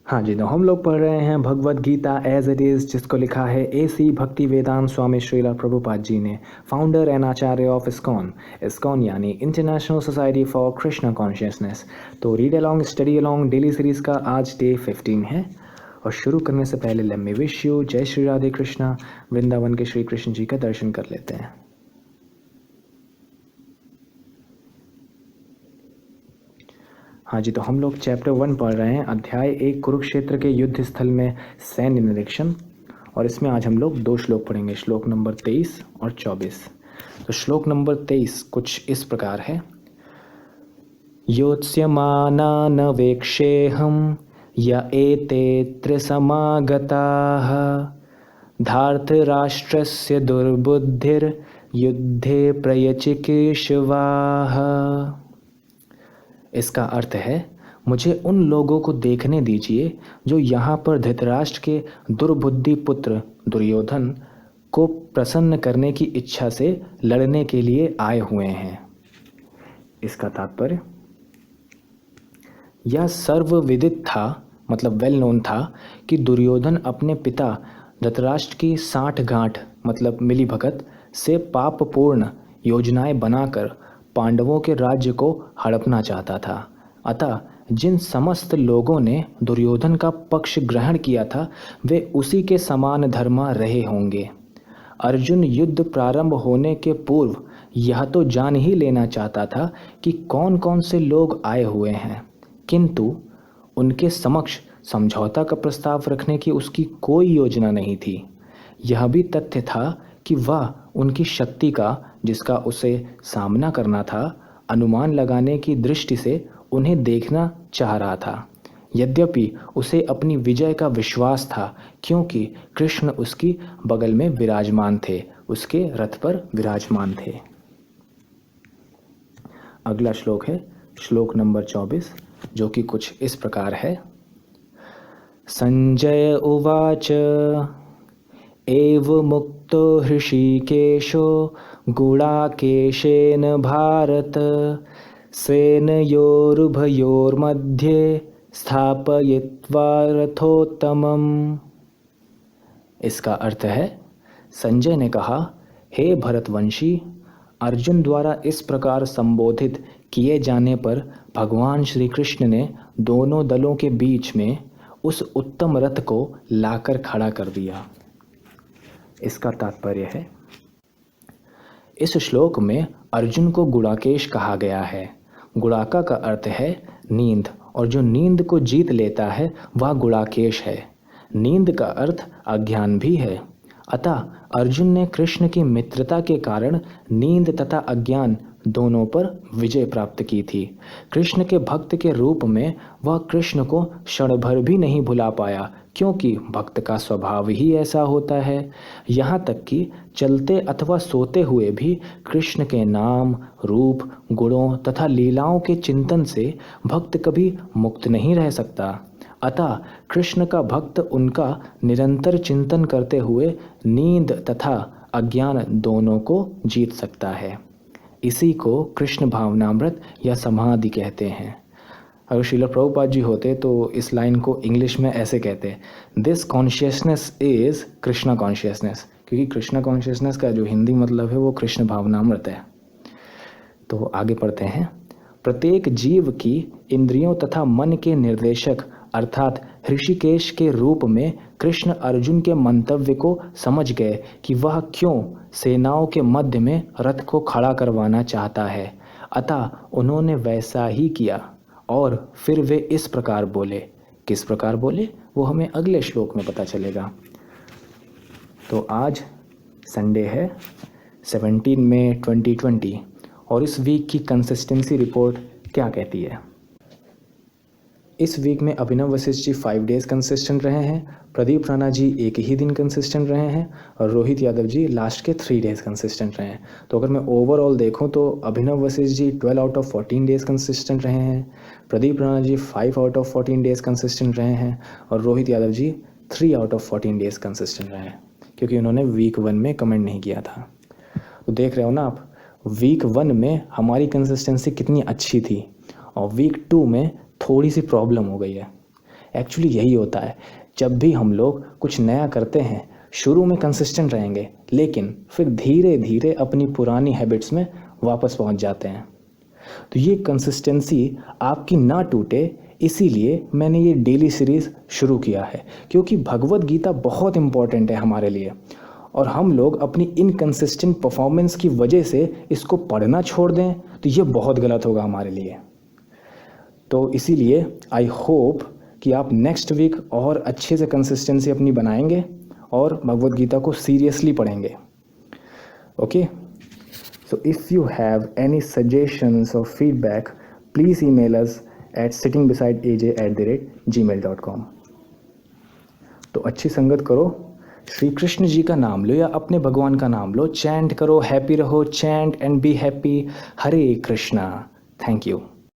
हाँ जी, तो हम लोग पढ़ रहे हैं Bhagavad Gita as it is, जिसको लिखा है AC भक्ति वेदांत स्वामी श्रीला प्रभुपाद जी ने, founder and acharya of ISKCON. ISKCON यानी international society for Krishna consciousness. तो read along study along daily series का आज डे 15 है। और शुरू करने से पहले लेट मी विश यू जय श्री राधे कृष्णा। वृंदावन के श्री कृष्ण जी का दर्शन कर लेते हैं। हाँ जी, तो हम लोग चैप्टर 1 पढ़ रहे हैं, अध्याय 1 कुरुक्षेत्र के युद्ध स्थल में सैन्य निरीक्षण। और इसमें आज हम लोग 2 श्लोक पढ़ेंगे, श्लोक नंबर 23 और 24। तो श्लोक नंबर 23 कुछ इस प्रकार है। योत्स्यमाना न वेक्षेहम य एते त्रिसमागताः धार्तराष्ट्रस्य दुर्बुद्धिर युद्धे प्रयचिकीर्षवाः। इसका अर्थ है, मुझे उन लोगों को देखने दीजिए जो यहाँ पर धृतराष्ट्र के दुर्बुद्धि पुत्र दुर्योधन को प्रसन्न करने की इच्छा से लड़ने के लिए आए हुए हैं। इसका तात्पर्य, यह सर्वविदित था, मतलब वेल नोन था कि दुर्योधन अपने पिता धृतराष्ट्र की साठगांठ मतलब मिलीभगत से पापपूर्ण योजनाएं बनाकर पांडवों के राज्य को हड़पना चाहता था। अतः जिन समस्त लोगों ने दुर्योधन का पक्ष ग्रहण किया था वे उसी के समान धर्मा रहे होंगे। अर्जुन युद्ध प्रारंभ होने के पूर्व यह तो जान ही लेना चाहता था कि कौन कौन से लोग आए हुए हैं, किंतु उनके समक्ष समझौता का प्रस्ताव रखने की उसकी कोई योजना नहीं थी। यह भी तथ्य था कि वह उनकी शक्ति का, जिसका उसे सामना करना था, अनुमान लगाने की दृष्टि से उन्हें देखना चाह रहा था। यद्यपि उसे अपनी विजय का विश्वास था, क्योंकि कृष्ण उसकी बगल में विराजमान थे, उसके रथ पर विराजमान थे। अगला श्लोक है श्लोक नंबर 24, जो कि कुछ इस प्रकार है। संजय उवाच एव मुक्तो हृषीकेशो गुडाकेशेन भारत सेनयोरुभयोर्मध्ये स्थापयित्वा रथोत्तमम्। इसका अर्थ है, संजय ने कहा, हे भरतवंशी, अर्जुन द्वारा इस प्रकार संबोधित किए जाने पर भगवान श्री कृष्ण ने दोनों दलों के बीच में उस उत्तम रथ को लाकर खड़ा कर दिया। इसका तात्पर्य है, इस श्लोक में अर्जुन को गुड़ाकेश कहा गया है। गुड़ाका का अर्थ है नींद, और जो नींद को जीत लेता है वह गुड़ाकेश है। नींद का अर्थ अज्ञान भी है। अतः अर्जुन ने कृष्ण की मित्रता के कारण नींद तथा अज्ञान दोनों पर विजय प्राप्त की थी। कृष्ण के भक्त के रूप में वह कृष्ण को क्षण भर भी नहीं भुला पाया, क्योंकि भक्त का स्वभाव ही ऐसा होता है। यहाँ तक कि चलते अथवा सोते हुए भी कृष्ण के नाम, रूप, गुणों तथा लीलाओं के चिंतन से भक्त कभी मुक्त नहीं रह सकता। अतः कृष्ण का भक्त उनका निरंतर चिंतन करते हुए नींद तथा अज्ञान दोनों को जीत सकता है। इसी को कृष्ण भावनामृत या समाधि कहते हैं। अगर श्रील प्रभुपाद जी होते तो इस लाइन को इंग्लिश में ऐसे कहते, this consciousness is Krishna consciousness, क्योंकि कृष्णा कॉन्शियसनेस का जो हिंदी मतलब है वो कृष्ण भावनामृत है। तो आगे पढ़ते हैं। प्रत्येक जीव की इंद्रियों तथा मन के निर्देशक अर्थात ऋषिकेश के रूप में कृष्ण अर्जुन के मंतव्य को समझ गए कि वह क्यों सेनाओं के मध्य में रथ को खड़ा करवाना चाहता है। अतः उन्होंने वैसा ही किया और फिर वे इस प्रकार बोले। किस प्रकार बोले वो हमें अगले श्लोक में पता चलेगा। तो आज संडे है 17 मई 2020 और इस वीक की कंसिस्टेंसी रिपोर्ट क्या कहती है। इस वीक में अभिनव वशिष्ठ जी 5 डेज कंसिस्टेंट रहे हैं, प्रदीप राणा जी एक ही दिन कंसिस्टेंट रहे हैं और रोहित यादव जी लास्ट के 3 डेज कंसिस्टेंट रहे हैं। तो अगर मैं ओवरऑल देखूं तो अभिनव Vashishtha ji 12 out of 14 days consistent रहे हैं, Pradeep Rana ji 5 out of 14 days consistent रहे हैं और Rohit Yadav ji 3 out of 14 days consistent रहे हैं, क्योंकि उन्होंने वीक 1 में कमेंट नहीं किया था। तो देख रहे हो ना आप, वीक 1 में हमारी कंसिस्टेंसी कितनी अच्छी थी और वीक 2 में थोड़ी सी प्रॉब्लम हो गई है। एक्चुअली यही होता है, जब भी हम लोग कुछ नया करते हैं शुरू में कंसिस्टेंट रहेंगे, लेकिन फिर धीरे धीरे अपनी पुरानी हैबिट्स में वापस पहुंच जाते हैं। तो ये कंसिस्टेंसी आपकी ना टूटे, इसीलिए मैंने ये डेली सीरीज़ शुरू किया है, क्योंकि भगवत गीता बहुत इम्पॉर्टेंट है हमारे लिए और हम लोग अपनी इनकंसिस्टेंट परफॉर्मेंस की वजह से इसको पढ़ना छोड़ दें तो ये बहुत गलत होगा हमारे लिए। तो इसीलिए आई होप कि आप नेक्स्ट वीक और अच्छे से कंसिस्टेंसी अपनी बनाएंगे और भगवत गीता को सीरियसली पढ़ेंगे। Okay, so if you have any suggestions or feedback, please email us at sittingbesadeaj@gmail.com। तो अच्छी संगत करो, श्री कृष्ण जी का नाम लो या अपने भगवान का नाम लो, चैंट करो, हैप्पी रहो, chant and be happy. Hare Krishna. Thank you.